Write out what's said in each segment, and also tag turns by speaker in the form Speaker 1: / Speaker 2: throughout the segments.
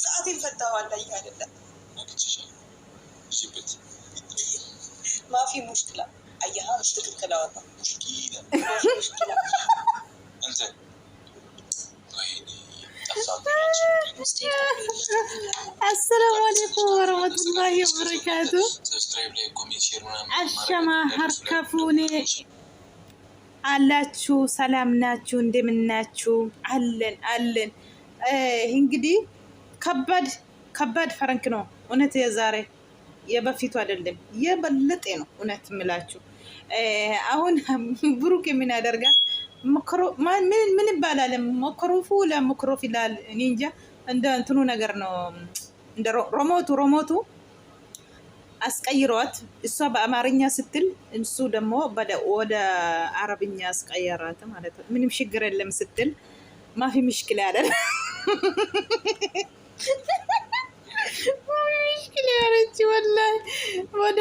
Speaker 1: ሰዓት ይፈታዋል አይደለም ማፊ ሙሽክላ አያሃ ትክክል አወጣ ሙሽኪላ አንተ
Speaker 2: السلام عليكم ورحمة الله وبركاته. الشما هركفوني አላችሁ ሰላም ናችሁ እንደምናችሁ አለን እንግዲህ ከባድ ፈረንክ ነው እውነት የዛሬ የበፊቱ አይደለም የበለጠ ነው እውነት ምላችሁ አሁን ብሩክ ምን ያደርጋል ምን ይባላል መክሮፉ ለመክሮፍ ይላል እኔ እንጃ እንደ እንትኑ ነገር ነው እንደ ሮሞቱ አስቀይሯት እሷ በአማርኛ ስትል እሱ ደግሞ ወደ አረብኛ አስቀየራት ማለት ነው ምንም ችግር የለም ስትል ማፊ ምሽክል አይደል ምሽክል ያረች ወላሂ ወደ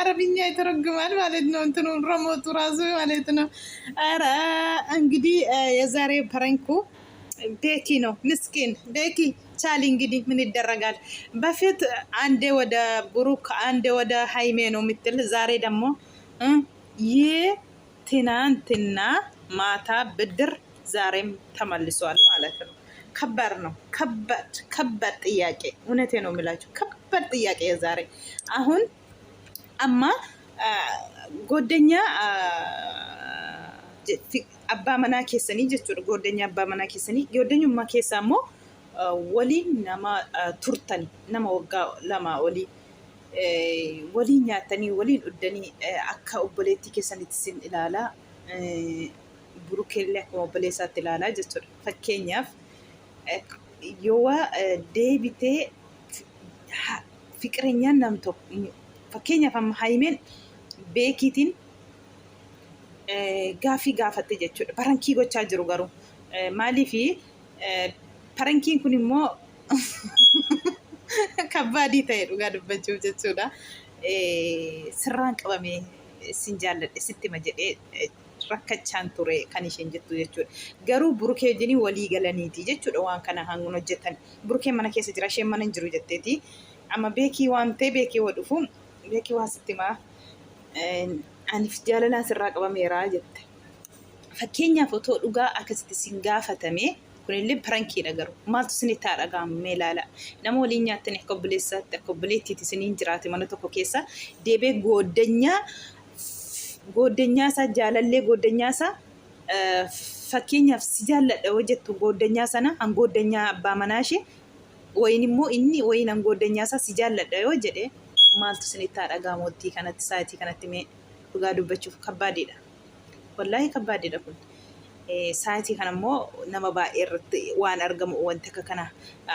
Speaker 2: አረብኛ ይተረጉማል ማለት ነው እንትኑ ሮሞቱ ራሱ ማለት ነው አረ እንግዲህ የዛሬ ፕራንኩ ቤኪ ነው ምስኪን ቤኪ ቻሊ እንግዲህ ምን ይደረጋል በፊት አንዴ ወደ ብሩክ አንዴ ወደ ሃይሜ ነው የምትል ዛሬ ደግሞ ትናንትና ማታ ብድር ዛሬም ተመልሷል ማለት ነው ከባድ ነው ከባድ ጥያቄ እውነቴ ነው የምላችሁ ከባድ ጥያቄ የዛሬ አሁን አማ ጎደኛ አባ መና ኬሰኒ ጀቹ ጎደኛ አባ መና ኬሰኒ ጎደኙማ ኬሳሞ waliin nama turtani nama waggaa lama waliin nyaatanii waliin dhuddanii akka obboleettii keessanitti sin ilaalaa burukeellee akkuma obboleessaatti ilaalaa jechuudha fakkeenyaaf yoo deebitee fiqireenyaan nam tokko fakkeenyaaf amma haymeen beekiitiin gaafii gaafatte jechuudha barankii gochaa jiru garuu maaliifi Parankiin kun immoo kabbaadii ta'e dhugaa dubbachuuf jechuudha. Sirraan qabamee sin jaalladhe sitti ma jedhee rakkachaan ture kan isheen jettu jechuudha. Garuu burukee wajjin walii galaniiti jechuudha waan kana hangun hojjetan. Burukee mana keessa jira isheen mana hin jiru jetteeti. Amma beekii waan ta'e beekii waa dhufu beekii waa sitti maa aniif jaalalaan sirraa qabameera jette. Fakkeenyaaf otoo dhugaa akkasitti sin gaafatame kunillee prankiidha garuu maaltu isinitti dhaga'amee ilaala nama waliin nyaatanii akka obboleessaatti akka obboleettiitti isiniin jiraate mana tokko keessa deebee gooddanyaa isaa jaalallee gooddanyaa isaa fakkeenyaaf si jaalladha hojjettu gooddanyaa sana hangooddanyaa abbaa manaa ishee wayin immoo inni wayin hangooddanyaa isaa si jaalladha yoo jedhe maaltu isinitti dhaga'amoottii kanatti saatii kanatti mee dhugaa dubbachuuf kabbaadidha wallaahi kabbaadidha kun saatii kana immoo nama baay'ee irratti waan argamu wanta akka kana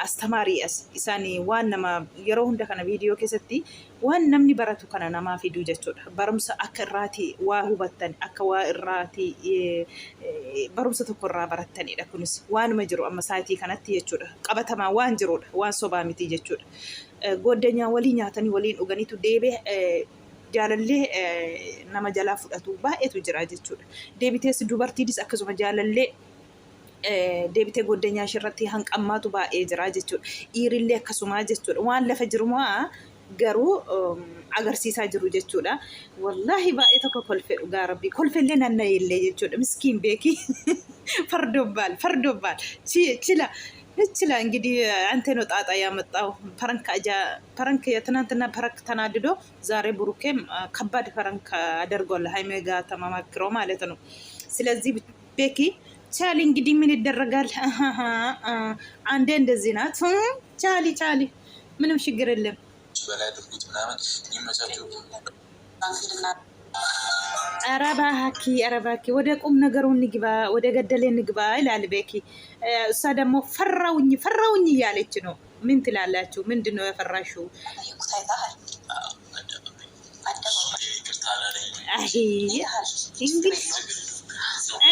Speaker 2: astamaarii isaanii waan nama yeroo hunda kana viidiyoo keessatti waan namni baratu kana namaa fiduu jechuudha barumsa akka irraati waa hubattan akka waa irraati barumsa tokko irraa barattanidha kunis waanuma jiru amma saatii kanatti jechuudha qabatamaa waan jirudha waan sobaa miti jechuudha gooddanyaa walii nyaatanii waliin dhuganiitu deebee jaalallee nama jalaa fudhatu baay'eetu jira jechuudha. Deebitees dubartiinis akkasuma jaalallee deebitee gooddanyaa ishirratti hanqammaatu baay'ee jira jechuudha. Dhiirillee akkasuma jechuudha. Waan lafa jirumaa garuu agarsiisaa jiru jechuudha. Wallaahi baay'ee tokko kolfee dhugaa rabbii. Kolfeellee naanna'eellee jechuudha. Miskiin beekii fardobbaal chila. እችላ እንግዲህ አንተ ነው ጣጣ ያመጣው ፐረንክ የትናንትና ፐረንክ ተናድዶ ዛሬ ብሩኬም ከባድ ፐረንክ አደርጓል ሃይሜ ጋር ተማማክሮ ማለት ነው ስለዚህ ቤኪ ቻሊ እንግዲህ ምን ይደረጋል አንዴ እንደዚህ ናት ቻሊ ምንም ችግር የለም በላይ አድርጉት ምናምን ይመቻቸው አረባኪ ወደ ቁም ነገሩ ንግባ ወደ ገደለ ንግባ ይላል ቤኪ እሷ ደግሞ ፈራውኝ እያለች ነው ምን ትላላችሁ ምንድነው የፈራሽው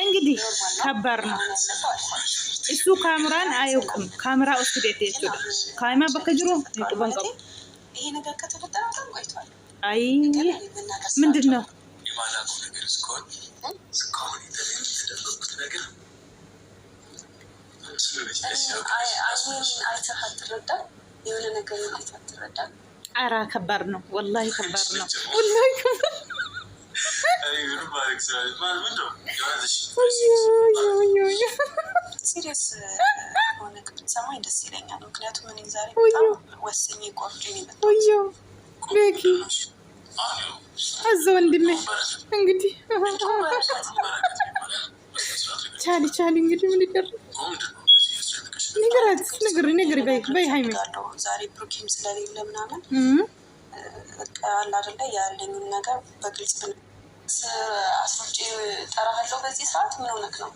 Speaker 2: እንግዲህ ከባድ ነው እሱ ካሜራን አያውቅም ካሜራ ውስጥ ደቴቹ ካይማ በከጅሮ ይጥበንቀው ይሄ ነገር ከተፈጠረ በጣም ቆይቷል አይ ምንድነው የማላቁ ነገር እስኮን
Speaker 1: አይተህ አትረዳም። የሆነ ነገር አይተህ አትረዳም።
Speaker 2: ኧረ ከባድ ነው ወላሂ፣ ከባድ ነው ወላሂ።
Speaker 1: ሲሪየስ ሆነ ብትሰማኝ ደስ ይለኛል። ምክንያቱም እኔ ዛሬ በጣም ወስኜ ቆርጬ ነው የመጣሁት።
Speaker 2: ቤኪ አዘ ወንድሜ እንግዲህ ቻሊ እንግዲህ ምን ይደረግ? ንገራት ንገሪ በይ ሀይሜ
Speaker 1: ዛሬ ብሩኬም ስለሌለ ምናምን አለ አይደለ ያለኝን ነገር በግልጽ አስሮጬ እጠራሃለሁ። በዚህ ሰዓት ምን ሆነክ ነው?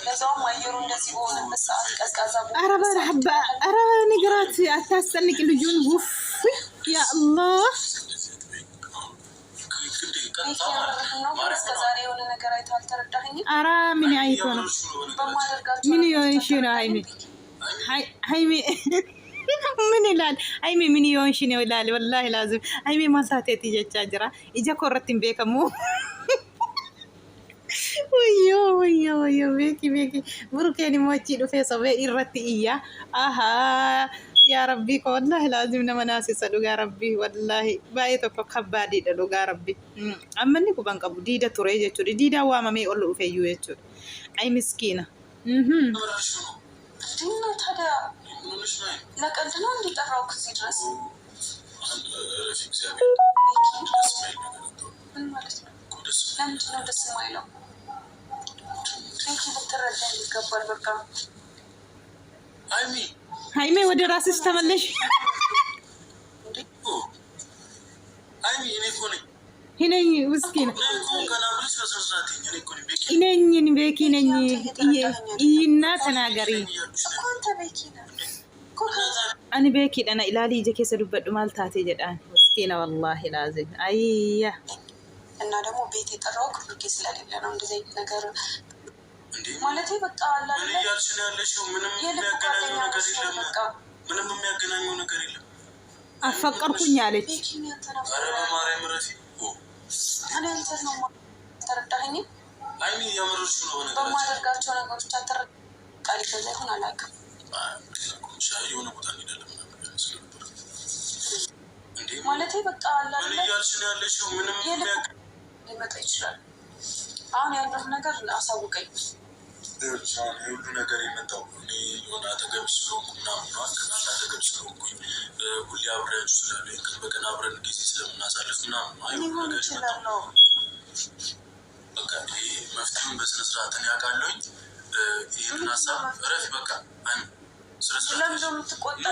Speaker 1: ለዛውም አየሩ እንደዚህ በሆነበት ሰዓት ቀዝቃዛ
Speaker 2: ኧረ ንገራት፣ አታስጨንቂ ልጁን። ውፍ ያ አላህ
Speaker 1: እስከዛሬ የሆነ ነገር አይተህ አልተረዳኸኝም።
Speaker 2: ኧረ ምን አይቶ ነው? ምን ይሆንሽ ነው ሀይሜ? ምን ይላል ሀይሜ? ምን ይሆንሽ ነው ይላል። ወላሂ ላዝም ሀይሜ ማንሳት የትጀቻ ጅራ ኢጃ ኮረትን ቤከሙ ወዮ ቤኪ ብሩኬን ሞቺ ዱፌ ሰበ ኢረቲ እያ አሃ ያ ረቢ ወላሂ ላዚም ነመናሲሰ ዱጋ ረቢ ወላሂ ባዬ tokko kabbaadidha dhugaa rabbi. Ammanni quban qabu diida ture jechuudha. Diida waamamee ol dhufeeyyuu jechuudha. Ay miskiina.
Speaker 1: ታዲያ ለቀልድ ነው እንዲጠራው ከዚህ ድረስ ምን ማለት ነው? ለምንድን ነው ደስ የማይለው? ልትረዳኝ ይገባል። በቃ
Speaker 2: ሀይሜ ወደ ራስሽ ተመለሽ። ነኝ ውስኪ ነው ነኝ ቤኪ ነኝ እና ተናገሪ አኒ ቤኪ ደና ኢላሊ ጀኬ ሰዱበዱ ማልታቴ ጀዳን ውስኪ ነው ወላሂ ላዚም አያ
Speaker 1: እና ደግሞ ቤት የጠራው ክፍል ስለሌለ ነው እንደዚህ ነገር ማለት በቃ አላ ምን ያልሽ ነው ያለሽው? ምንም የሚያገናኘው ነገር የለም። በቃ ምንም የሚያገናኘው ነገር የለም።
Speaker 2: አፈቀርኩኝ አለች።
Speaker 1: አረ በማርያም ረፊ እኔ አንተ ነው ተረዳኸኝ? አይሚ ያመረሽ ነው ነገር በማደርጋቸው ነገሮች አትረቃሊ ከዛ ይሁን አላውቅም። ሻይ የሆነ ቦታ እንሄዳለን ማለት በቃ አላ ምን ያልሽ ነው ያለሽው? ምንም ሊመጣ ይችላል። አሁን ያለው ነገር አሳውቀኝ። ሁሉ ነገር የመጣው እኔ የሆነ አጠገብ ስለሆንኩ ምናምን ነው። ከናንተ አጠገብ ስለሆንኩኝ ሁሌ አብሬያችሁ ስላለ ቀን በቀን አብረን ጊዜ ስለምናሳልፍ ምናምን ነው። አይሁን ነገር የመጣው በቃ መፍትሄውን በስነ ስርዓት እኔ አውቃለሁኝ። ይህንን ሀሳብ እረፊ በቃ አይ ስለስለምዶ የምትቆጣ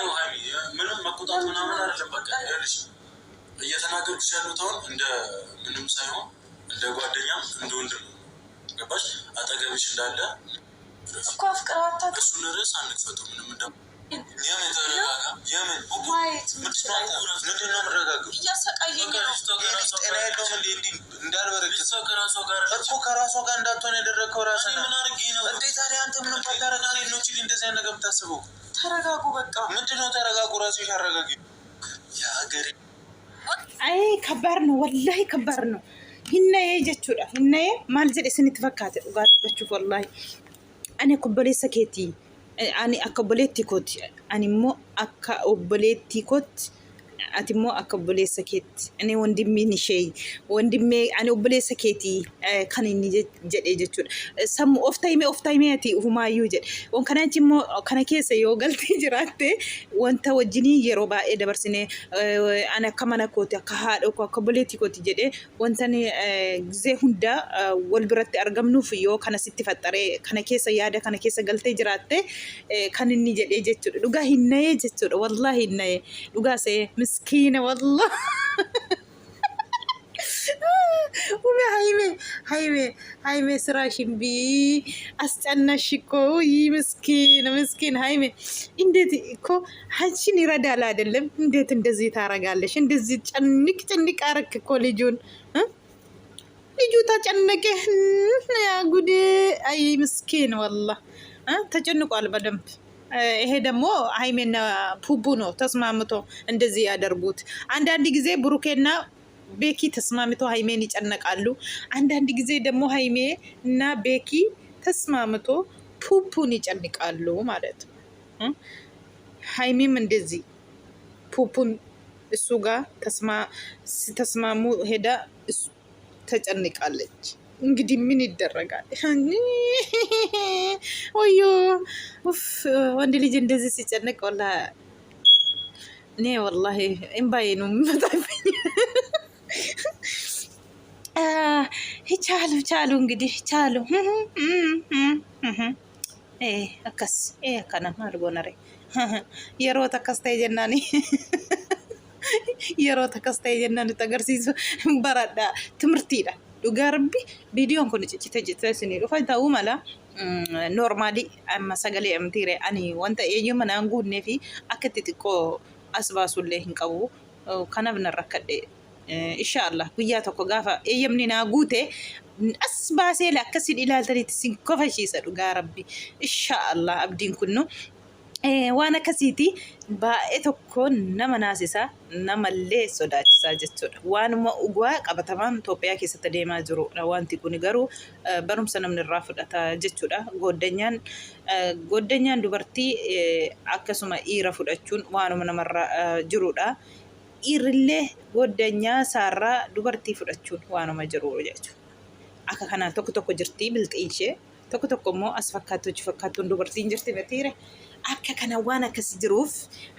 Speaker 1: ምንም መቆጣት ምናምን አይደለም። በቃ ያለሽ እየተናገርኩሽ ያሉት አሁን እንደ ምንም ሳይሆን እንደ ጓደኛም እንደ ወንድም ገባሽ? አጠገብሽ እንዳለ እኮ አፍቅራታ እሱን ርዕስ አንክፈተው። ምንም እንደም የምን ተረጋጋ የምን ምንድን ነው የምረጋገው? እያሰቃየኝ ነው። ጤና የለውም እንዲ እንዳልበረክት ሰው ከራሷ ጋር እኮ ከራሷ ጋር እንዳትሆን ያደረግከው ራስህ ምን አድርጌ ነው እንዴ? ታዲያ አንተ ምንም ባታረጋኔ ነው ችል እንደዚህ አይነት ነገር የምታስበው? ተረጋጉ በቃ ምንድን ነው ተረጋጉ። ራስሽ አረጋጊ። የሀገሬ
Speaker 2: አይ ከባድ ነው ወላሂ ከባድ ነው። hinnaye jechuudha. Hinnaye maal jedhe isinitti fakkaate dhugaa dubbachuuf wallahi ani akka obboleessa keetii ani akka obboleetti kooti ani immoo akka obboleetti kooti ati immoo akka obboleessa keetti ani wandimmiin ishee wandimmee ani obboleessa keetii kan inni jedhee jechuudha. Sammu of taayimee ati humaayyuu jedhe waan kanaachi immoo kana keessa yoo galtee jiraatte wanta wajjinii yeroo baay'ee dabarsinee ani akka mana kooti akka haadha koo akka obboleetti kooti jedhee wantan gizee hunda wal biratti argamnuuf yoo kana sitti faxxaree kana keessa yaada kana keessa galtee jiraatte kan inni jedhee jechuudha. Dhugaa hinnayee jechuudha wallahi hinnayee dhugaa see مسكينة والله هايمي سراشين بي أستنى شكو مسكين هايمي اندت كو حنشين يرادة لا دلم اندت اندزي تارقالش اندزي تنك أرك كو لجون لجو تجنك يا قدي أي مسكين والله تجنك على بدم ይሄ ደግሞ ሃይሜና ፑቡ ነው ተስማምቶ እንደዚህ ያደርጉት። አንዳንድ ጊዜ ብሩኬና ቤኪ ተስማምቶ ሃይሜን ይጨነቃሉ። አንዳንድ ጊዜ ደግሞ ሃይሜ እና ቤኪ ተስማምቶ ፑፑን ይጨንቃሉ ማለት ነው። ሀይሚም እንደዚህ ፑፑን እሱ ጋር ተስማሙ ሄዳ ተጨንቃለች። እንግዲህ ምን ይደረጋል? ወዮ ወንድ ልጅ እንደዚህ ሲጨነቅ እኔ ወላሂ እምባዬ ነው የሚመጣብኝ። ቻሉ እንግዲህ ቻሉ። አከስ አከና ማልጎነሬ የሮት አከስታይ ጀናኒ የሮት አከስታይ ጀናኒ ተገርሲሱ በራዳ ትምርቲዳ dhugaa rabbi viidiyoon kun ciccite isinii dhufa ta'uu mala noormaali amma sagalee amtiire ani wanta eeyyama naan guunnee fi akka itti xiqqoo as baasullee hin qabu kanaaf nan rakkadhe inshaallah guyyaa tokko gaafa eeyyamni naa guute as baasee akkasiin ilaaltanitti sin kofashiisa dhugaa rabbi inshaallah abdiin kunno waan akkasiiti baay'ee tokko nama naasisa namallee sodaachisaa jechuudha. Waanuma dhugaa qabatamaan Itoophiyaa keessatti deemaa jirudha. Wanti kun garuu barumsa namni irraa fudhata jechuudha. Gooddanyaan dubartii akkasuma dhiira fudhachuun waanuma namarra jirudha. Dhiirrillee gooddanyaa isaarraa dubartii fudhachuun waanuma jiru jechuudha. Akka kanaan tokko jirti bilxiin ishee tokko immoo as fakkaattuun dubartiin jirti batiire. Akka kana waan akkasii jiruuf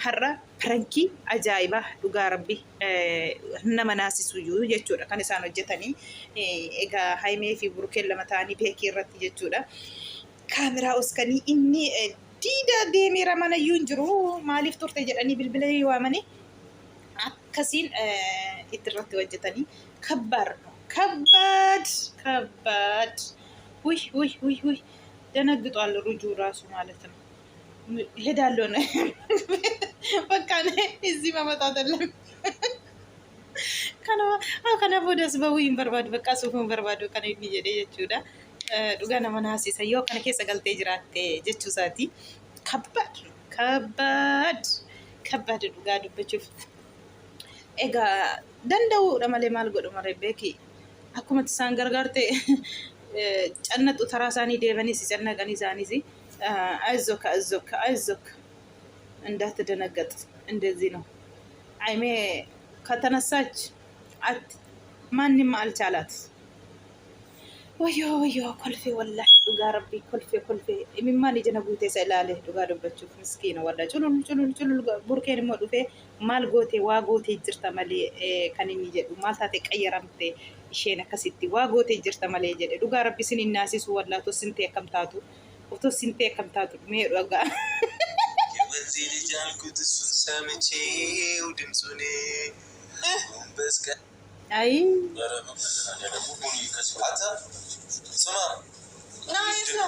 Speaker 2: har'a pirankii ajaa'ibaa dhugaa rabbi nama naasisuu jechuudha kan isaan hojjetanii. Egaa Haimee fi Burukeen lama ta'anii beekii irratti jechuudha. Kaameraa oskanii inni diida deemeera mana iyyuu hin jiru maaliif turte jedhanii bilbila waamanii akkasiin itti irratti hojjetanii ከባድ ውይ ደነግጧል ሩጁ ራሱ ማለት ነው። ሄዳለሁ ነው በቃ እዚህ መመጣት አይደለም kana bodas bawuin barbaadu bakka suufuun barbaadu kana inni jedhee jechuudha. Dhugaa nama naasisa yoo kana keessa galtee jiraatte jechuusaati. Kabbaad dhugaa dubbachuuf egaa danda'uudha malee maal godhu maree beeki akkuma isaan gargaarte cannatu taraa isaanii deebanii si cannaqanii isaaniis አይዞክ እንዳትደነገጥ እንደዚህ ነው። አይሜ ከተነሳች ማንም አልቻላት። ወዮ ኮልፌ ወላሂ ዱጋ ረቢ ኮልፌ የሚማን የጀነጉቴ ሰላለ ዱጋ ደበቹ ምስኪን ወላ ጩሉል ቡርኬን ሞ ዱፌ ማልጎቴ ዋጎቴ ጅርተ መሌ ከኒኒ ጀዱ ማልታቴ ቀየራምቴ isheen akkasitti waa gootee jirta malee jedhe dhugaa rabbi sin innaasisu wallaato sintee akkamtaatu otoo sintee akkamtaatu mee dhugaa
Speaker 3: ወንዚህ ልጅ አልኩት እሱን ሰምቼው ድምፁን በስከ
Speaker 2: አይ
Speaker 3: ስማ ና የት ነው